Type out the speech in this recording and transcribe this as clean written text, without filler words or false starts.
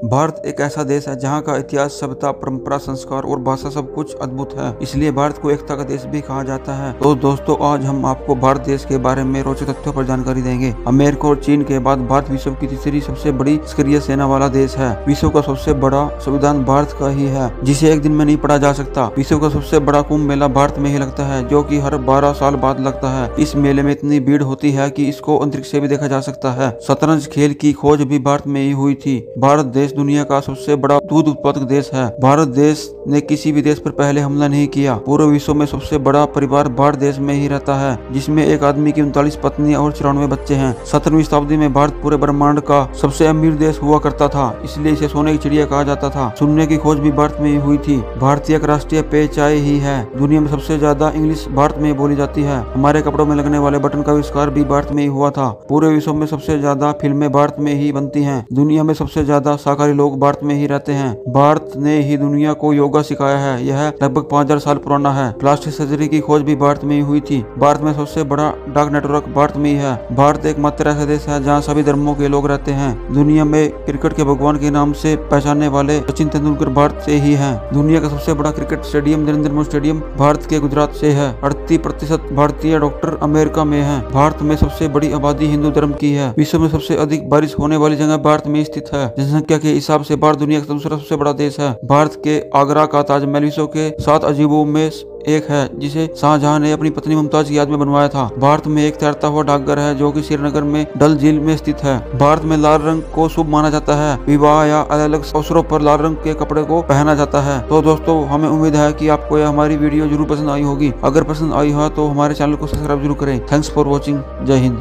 भारत एक ऐसा देश है जहाँ का इतिहास, सभ्यता, परंपरा, संस्कार और भाषा सब कुछ अद्भुत है। इसलिए भारत को एकता का देश भी कहा जाता है। तो दोस्तों, आज हम आपको भारत देश के बारे में रोचक तथ्यों पर जानकारी देंगे। अमेरिका और चीन के बाद भारत विश्व की तीसरी सबसे बड़ी सक्रिय सेना वाला देश है। विश्व का सबसे बड़ा संविधान भारत का ही है, जिसे एक दिन में नहीं पढ़ा जा सकता। विश्व का सबसे बड़ा कुंभ मेला भारत में ही लगता है, जो कि हर 12 साल बाद लगता है। इस मेले में इतनी भीड़ होती है कि इसको अंतरिक्ष से भी देखा जा सकता है। शतरंज खेल की खोज भी भारत में ही हुई थी। भारत देश दुनिया का सबसे बड़ा दूध उत्पादक देश है। भारत देश ने किसी भी देश पर पहले हमला नहीं किया। पूरे विश्व में सबसे बड़ा परिवार भारत देश में ही रहता है, जिसमें एक आदमी की 39 पत्नियां और 94 बच्चे हैं। 17वीं शताब्दी में भारत पूरे ब्रह्मांड का सबसे अमीर देश हुआ करता था, इसलिए इसे सोने की चिड़िया कहा जाता था। शून्य की खोज भी भारत में ही हुई थी। भारतीय राष्ट्रीय पेय चाय ही है। दुनिया में सबसे ज्यादा इंग्लिश भारत में बोली जाती है। हमारे कपड़ों में लगने वाले बटन का आविष्कार भी भारत में ही हुआ था। पूरे विश्व में सबसे ज्यादा फिल्में भारत में ही बनती हैं। दुनिया में सबसे ज्यादा शाकाहारी लोग भारत में ही रहते हैं। भारत ने ही दुनिया को योगा सिखाया है। यह लगभग 5000 साल पुराना है। प्लास्टिक सर्जरी की खोज भी भारत में ही हुई थी। भारत में सबसे बड़ा डाक नेटवर्क भारत में ही है। भारत एकमात्र ऐसा देश है जहाँ सभी धर्मों के लोग रहते हैं। दुनिया में क्रिकेट के भगवान के नाम से पहचानने वाले सचिन तेंदुलकर भारत से ही हैं। दुनिया का सबसे बड़ा cricket stadium Narendra Modi stadium Bharat के गुजरात से है। 38% भारतीय डॉक्टर अमेरिका में हैं। भारत में सबसे बड़ी आबादी हिंदू धर्म की है। विश्व में सबसे अधिक बारिश होने वाली जगह भारत में स्थित है। जनसंख्या के हिसाब से भारत दुनिया का दूसरा सबसे बड़ा देश है। भारत के आगरा का ताजमहल विश्व के 7 अजूबों में एक है, जिसे शाहजहां ने अपनी पत्नी मुमताज की याद में बनवाया था। भारत में एक तैरता हुआ डाकघर है, जो कि श्रीनगर में डल झील में स्थित है। भारत में लाल रंग को शुभ माना जाता है। विवाह या अलग अलग अवसरों पर लाल रंग के कपड़े को पहना जाता है। तो दोस्तों, हमें उम्मीद है कि आपको यह हमारी वीडियो जरूर पसंद आई होगी। अगर पसंद आई हो तो हमारे चैनल को सब्सक्राइब जरूर करें। Thanks for watching. जय हिंद।